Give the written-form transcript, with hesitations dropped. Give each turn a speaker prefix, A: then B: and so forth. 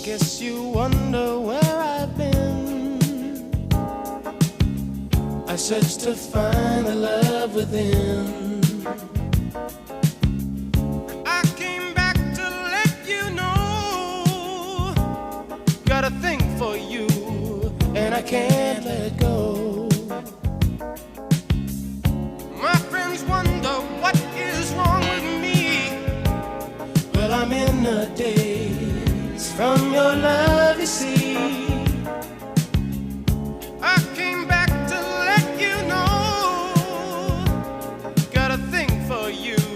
A: Guess you wonder where I've been. I searched to find the love within. I came back to let you know, got a thing for you, and I can't let go. My friends wonder what is wrong with me. Well, I'm in a daze from your love, you see.